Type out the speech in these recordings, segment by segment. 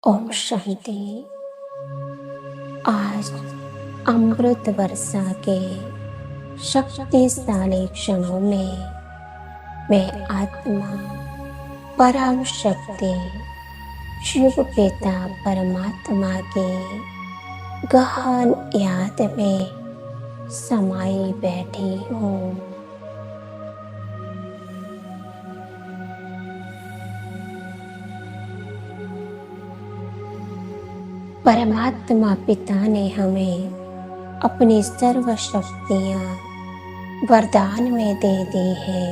ओम शांति। आज अमृत वर्षा के शक्तिशाली क्षणों में मैं आत्मा परम शक्ति शिव पिता परमात्मा की गहन याद में समाई बैठी हूँ। परमात्मा पिता ने हमें अपनी सर्व शक्तियाँ वरदान में दे दी है।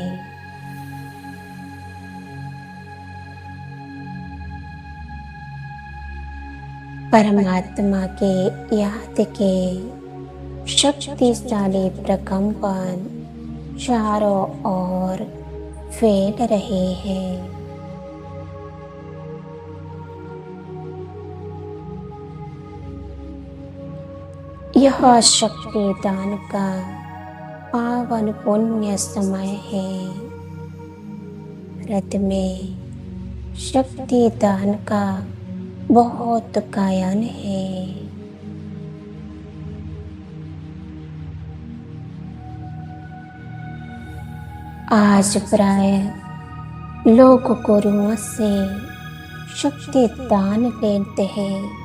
परमात्मा के याद के शक्तिशाली प्रकंपन चारों ओर फैल रहे हैं। यह शक्तिदान का पावन पुण्य समय है। भारत में शक्तिदान का बहुत गायन है। आज प्राय लोग गुरुओं से शक्तिदान लेते हैं।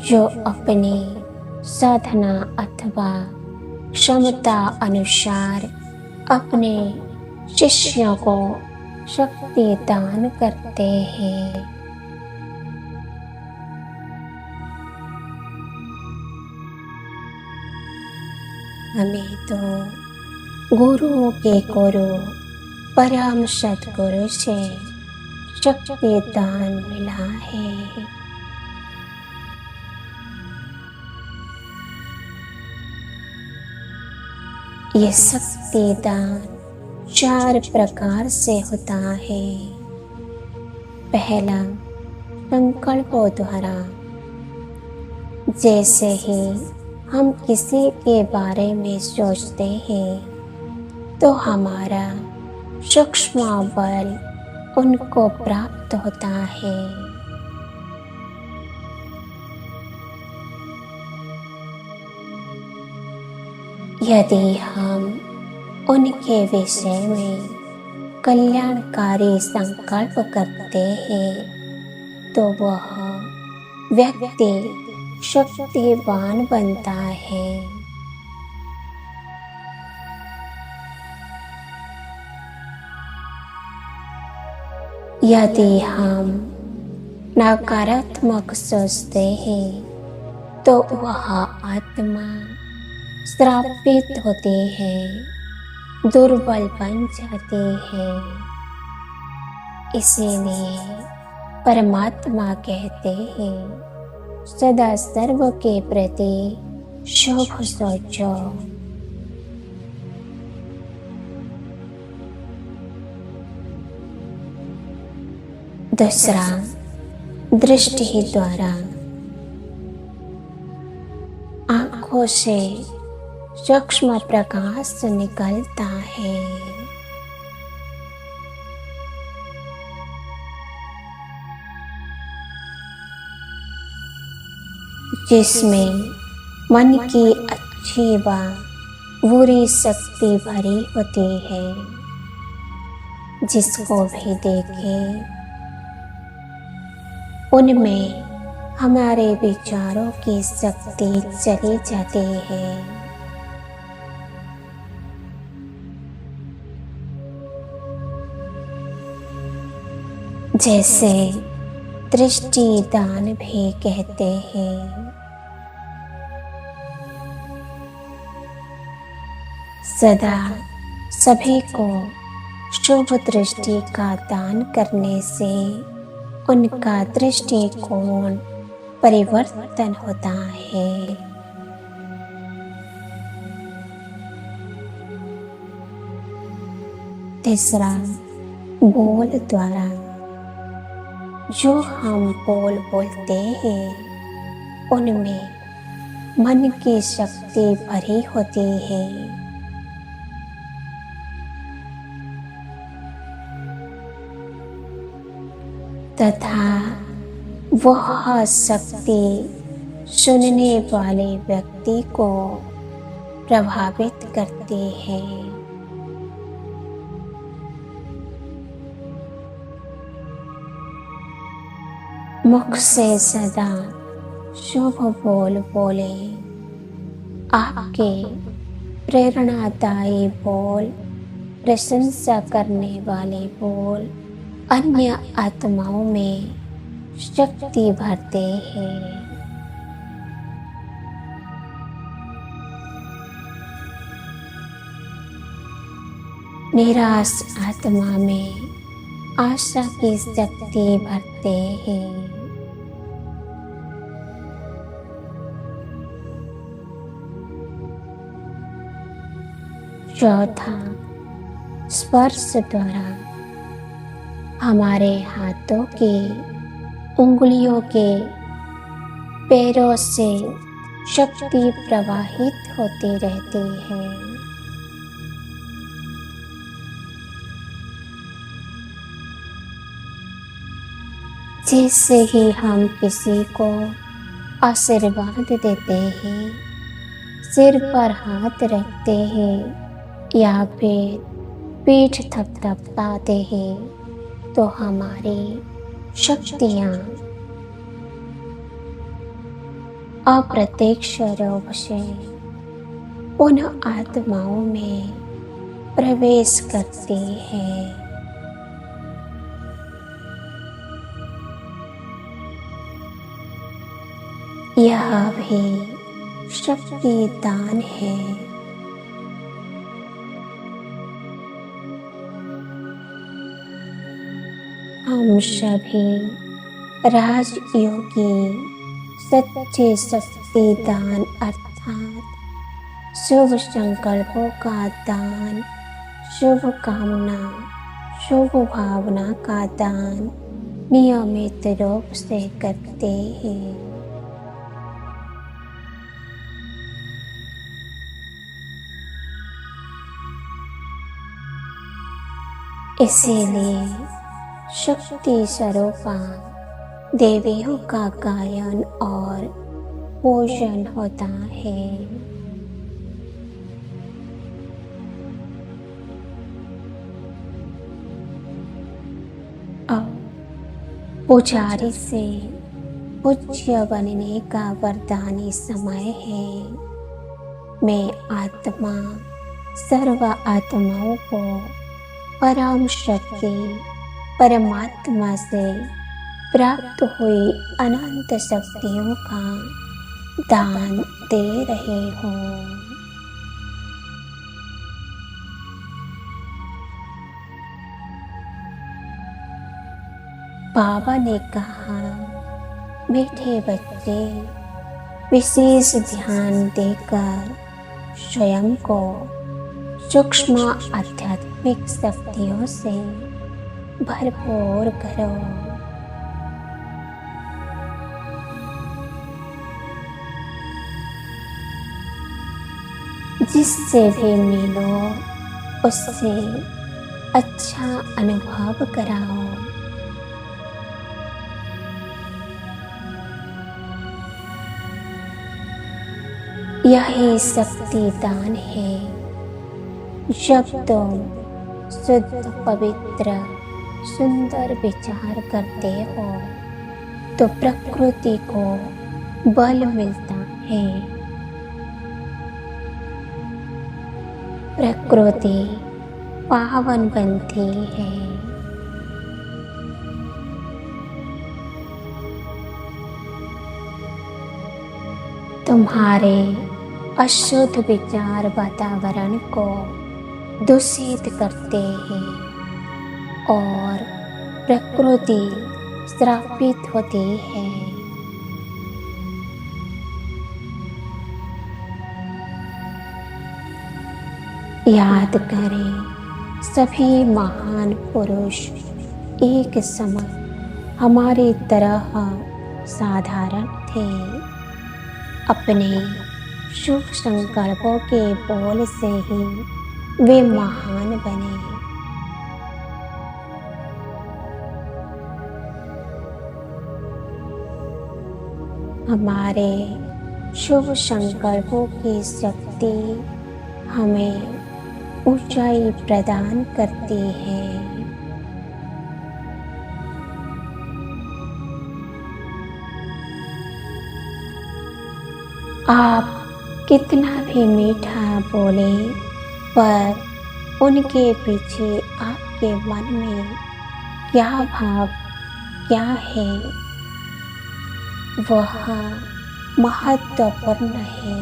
जो अपनी साधना अथवा क्षमता अनुसार अपने शिष्यों को शक्ति दान करते हैं। हमें तो गुरुओं के गुरु परम सद्गुरु से शक्ति दान मिला है। ये शक्तिदान 4 प्रकार से होता है। पहला, संकल्पों द्वारा। जैसे ही हम किसी के बारे में सोचते हैं तो हमारा सूक्ष्म बल उनको प्राप्त होता है। यदि हम उनके विषय में कल्याणकारी संकल्प करते हैं तो वह व्यक्ति शक्तिवान बनता है। यदि हम नकारात्मक सोचते हैं तो वह आत्मा श्रापित होती है, दुर्बल बन जाती है। इसीलिए परमात्मा कहते हैं, सदा सर्व के प्रति शुभ सोचो। दूसरा, दृष्टि द्वारा। आँखों से सूक्ष्म प्रकाश निकलता है। जिसमें मन की अच्छी व बुरी शक्ति भरी होती है। जिसको भी देखे उनमें हमारे विचारों की शक्ति चली जाती है। जैसे दृष्टि दान भी कहते हैं। सदा सभी को शुभ दृष्टि का दान करने से उनका दृष्टिकोण परिवर्तन होता है। तीसरा, बोल द्वारा। जो हम बोल बोलते हैं उनमें मन की शक्ति भरी होती है। तथा वह शक्ति सुनने वाले व्यक्ति को प्रभावित करती है। मुख से सदा शुभ बोल बोले। आपके प्रेरणादायी बोल, प्रशंसा करने वाले बोल अन्य आत्माओं में शक्ति भरते हैं। निराश आत्मा में आशा की शक्ति भरते हैं। चौथा, स्पर्श द्वारा हमारे हाथों की उंगलियों के पैरों से शक्ति प्रवाहित होती रहती है। जिससे ही हम किसी को आशीर्वाद देते हैं, सिर पर हाथ रखते हैं या फिर पीठ थपथपाते हैं, तो हमारी शक्तियाँ अप्रत्यक्ष रूप से उन आत्माओं में प्रवेश करती है। यह भी शक्ति दान है। हम सभी राजयोगी सच्चे शक्ति दान अर्थात शुभ संकल्पों का दान, शुभ कामना, शुभ भावना का दान नियमित रूप से करते हैं। इसीलिए शक्ति स्वरूपा देवियों का गायन और पूजन होता है। अब पुजारी से पूज्य बनने का वरदानी समय है। मैं आत्मा सर्व आत्माओं को परम शक्ति परमात्मा से प्राप्त हुई अनंत शक्तियों का दान दे रहे हो। बाबा ने कहा, मीठे बच्चे, विशेष ध्यान देकर स्वयं को सूक्ष्म आध्यात्मिक शक्तियों से भरपूर करो। जिससे भी मिलो उससे अच्छा अनुभव कराओ। यही शक्ति दान है। जब तुम शुद्ध पवित्र सुंदर विचार करते हो तो प्रकृति को बल मिलता है। प्रकृति पावन बनती है। तुम्हारे अशुद्ध विचार वातावरण को दूषित करते हैं और प्रकृति श्रापित होती है। याद करें, सभी महान पुरुष एक समय हमारी तरह साधारण थे। अपने शुभ संकल्पों के बोल से ही वे महान बने। हमारे शुभ संकल्पों की शक्ति हमें ऊंचाई प्रदान करती है। आप कितना भी मीठा बोले, पर उनके पीछे आपके मन में क्या भाव, क्या है, वह महत्वपूर्ण है।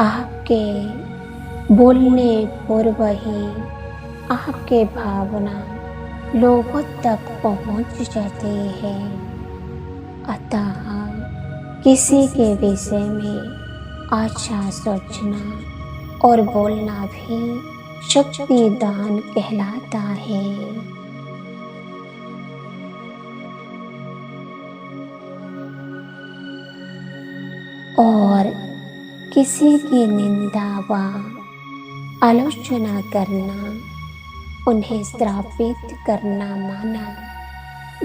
आपके बोलने पूर्व ही आपके भावना लोगों तक पहुंच जाती है। अतः किसी के विषय में अच्छा सोचना और बोलना भी शक्ति दान कहलाता है। और किसी की निंदा व आलोचना करना, उन्हें श्रापित करना माना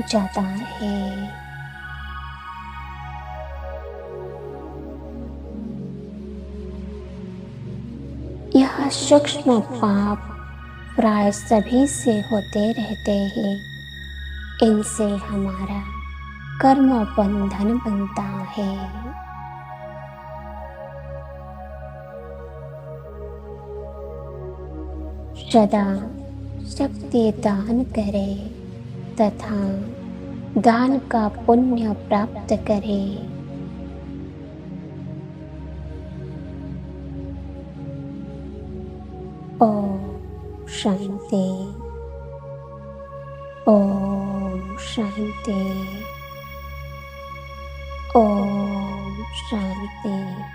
जाता है। यह सूक्ष्म पाप प्राय सभी से होते रहते हैं। इनसे हमारा कर्म बंधन बनता है। सदा शक्ति दान करे तथा दान का पुण्य प्राप्त करे। ओम शांति। ओम शांति। ओम शांति।